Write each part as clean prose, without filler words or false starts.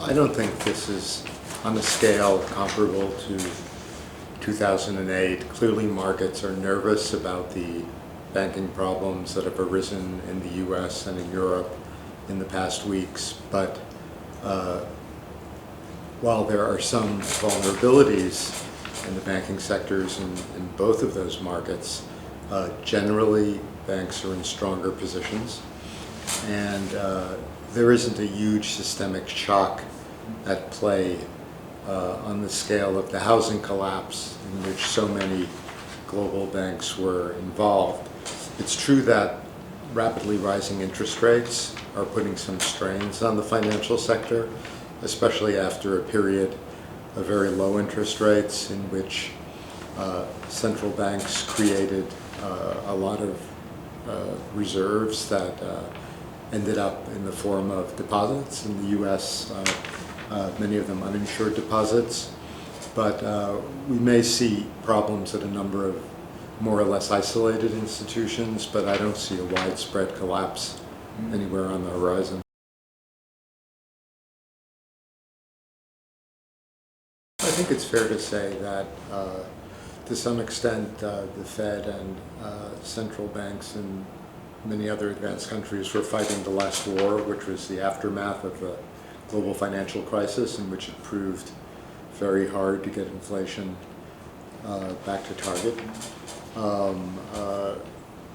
I don't think this is on a scale comparable to 2008. Clearly, markets are nervous about the banking problems that have arisen in the US and in Europe in the past weeks. But while there are some vulnerabilities in the banking sectors in both of those markets, generally banks are in stronger positions. And there isn't a huge systemic shock at play on the scale of the housing collapse in which so many global banks were involved. It's true that rapidly rising interest rates are putting some strains on the financial sector, especially after a period of very low interest rates in which central banks created a lot of reserves that ended up in the form of deposits. In the US, many of them uninsured deposits. But we may see problems at a number of more or less isolated institutions, but I don't see a widespread collapse anywhere on the horizon. I think it's fair to say that to some extent the Fed and central banks in many other advanced countries were fighting the last war, which was the aftermath of the global financial crisis, in which it proved very hard to get inflation back to target.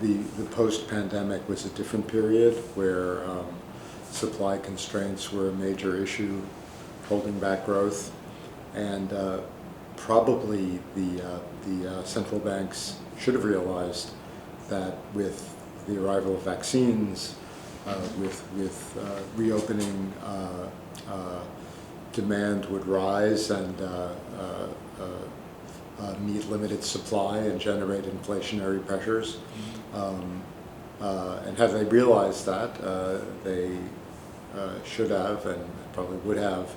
The post-pandemic was a different period where supply constraints were a major issue holding back growth, and probably the central banks should have realized that with the arrival of vaccines, with reopening, demand would rise and meet limited supply and generate inflationary pressures. And had they realized that, they should have and probably would have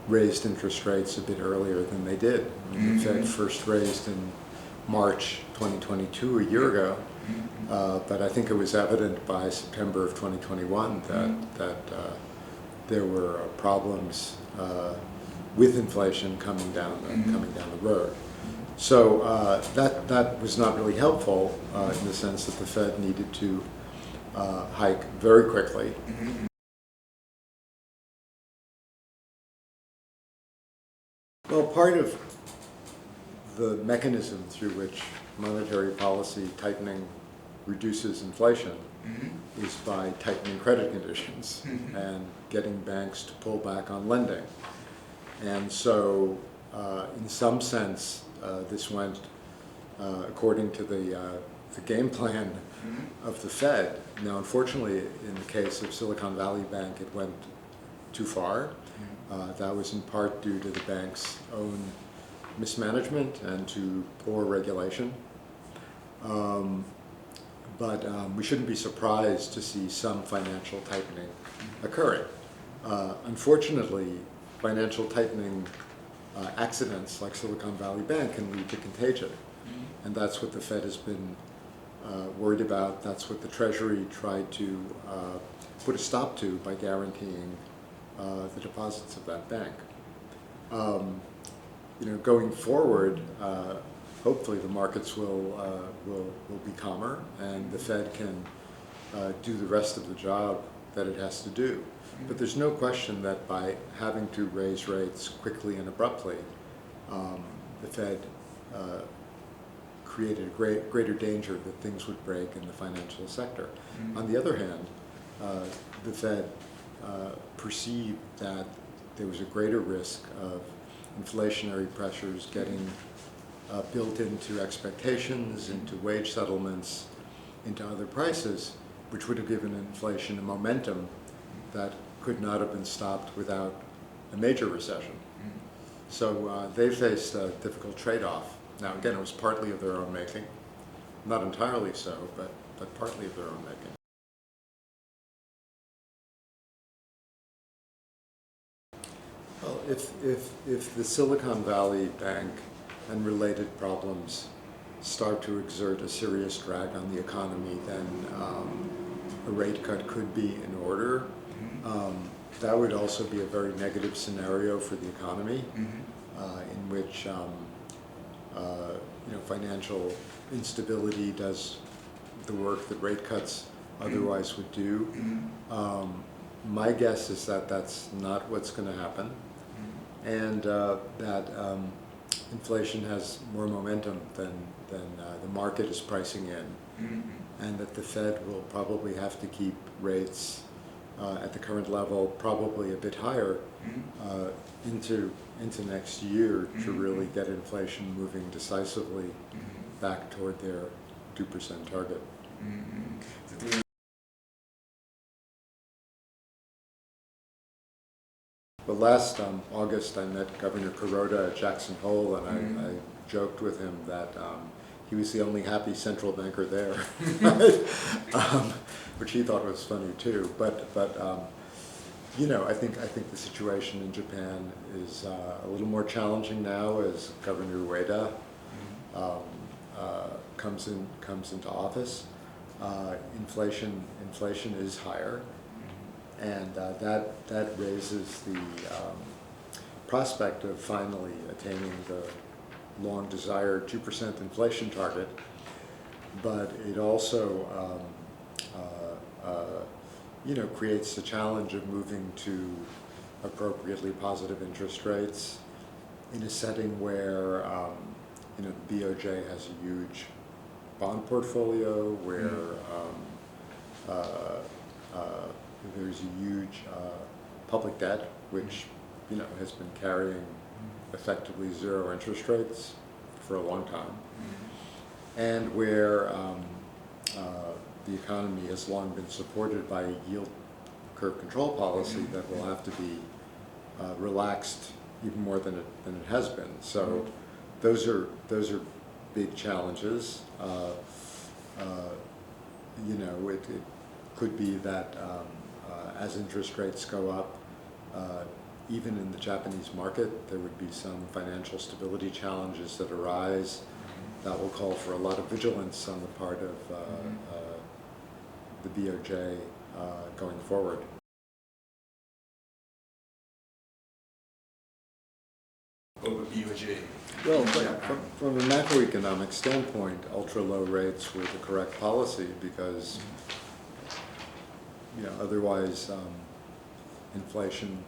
raised interest rates a bit earlier than they did. The Fed first raised in March 2022, a year ago, but I think it was evident by September of 2021 that there were problems with inflation coming down the road. So that was not really helpful in the sense that the Fed needed to hike very quickly. Well, part of the mechanism through which monetary policy tightening reduces inflation is by tightening credit conditions and getting banks to pull back on lending. And so, in some sense, this went according to the game plan of the Fed. Now, unfortunately, in the case of Silicon Valley Bank, it went too far. That was in part due to the bank's own mismanagement and to poor regulation. But we shouldn't be surprised to see some financial tightening occurring. Unfortunately, financial tightening accidents like Silicon Valley Bank can lead to contagion. And that's what the Fed has been worried about. That's what the Treasury tried to put a stop to by guaranteeing the deposits of that bank. Going forward, hopefully the markets will be calmer and the Fed can do the rest of the job that it has to do. But there's no question that by having to raise rates quickly and abruptly, the Fed created a greater danger that things would break in the financial sector. On the other hand, the Fed perceived that there was a greater risk of inflationary pressures getting built into expectations, into wage settlements, into other prices, which would have given inflation a momentum that could not have been stopped without a major recession. So they faced a difficult trade-off. Now, again, it was partly of their own making, not entirely so, but partly of their own making. Well, if the Silicon Valley Bank and related problems start to exert a serious drag on the economy, then a rate cut could be in order. that would also be a very negative scenario for the economy, in which financial instability does the work that rate cuts otherwise would do. My guess is that that's not what's going to happen, and that inflation has more momentum than the market is pricing in, and that the Fed will probably have to keep rates at the current level, probably a bit higher, into next year to really get inflation moving decisively back toward their 2% target. But last August, I met Governor Kuroda at Jackson Hole, and I joked with him that he was the only happy central banker there, which he thought was funny too. But I think the situation in Japan is a little more challenging now as Governor Ueda comes into office. Inflation is higher, and that raises the prospect of finally attaining the long-desired 2% inflation target. But it also creates the challenge of moving to appropriately positive interest rates in a setting where the BOJ has a huge bond portfolio, where there's a huge public debt, which has been carrying effectively zero interest rates for a long time, and where the economy has long been supported by a yield curve control policy that will have to be relaxed even more than it has been. So those are big challenges. It could be that as interest rates go up, even in the Japanese market, there would be some financial stability challenges that arise that will call for a lot of vigilance on the part of the BOJ going forward. BOJ. Well, from a macroeconomic standpoint, ultra-low rates were the correct policy because otherwise inflation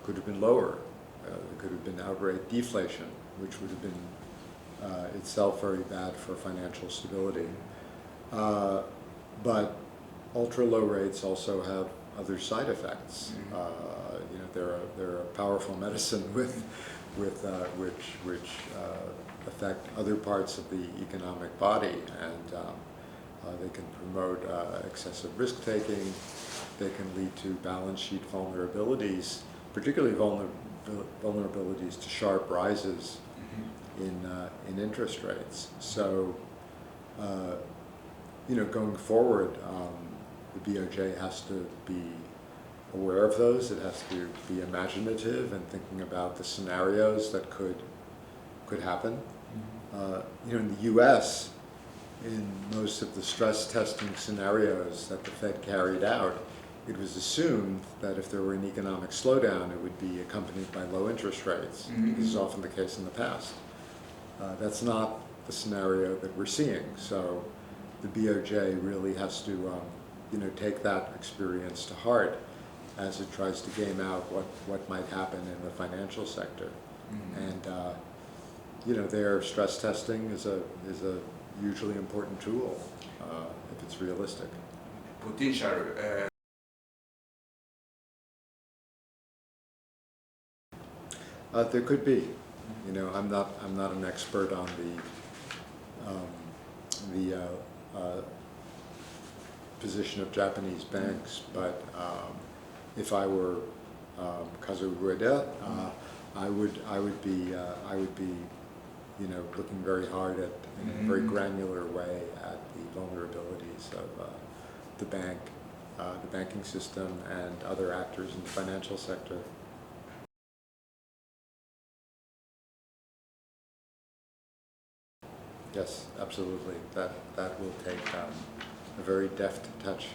could have been lower. There could have been outright deflation, which would have been itself very bad for financial stability. But ultra-low rates also have other side effects. They're a powerful medicine which affect other parts of the economic body, and they can promote excessive risk-taking. They can lead to balance sheet vulnerabilities, particularly vulnerabilities to sharp rises in interest rates. So, going forward, the BOJ has to be aware of those. It has to be imaginative and thinking about the scenarios that could happen. In the U.S., in most of the stress testing scenarios that the Fed carried out, it was assumed that if there were an economic slowdown, it would be accompanied by low interest rates. This is often the case in the past. That's not the scenario that we're seeing. So the BOJ really has to take that experience to heart as it tries to game out what might happen in the financial sector. And their stress testing is a hugely important tool if it's realistic. Potential. There could be. I'm not an expert on the position of Japanese banks, but if I were Kazuo Ueda, I would be looking very hard at, in a very granular way, at the vulnerabilities of the banking system, and other actors in the financial sector. Yes, absolutely. That will take a very deft touch.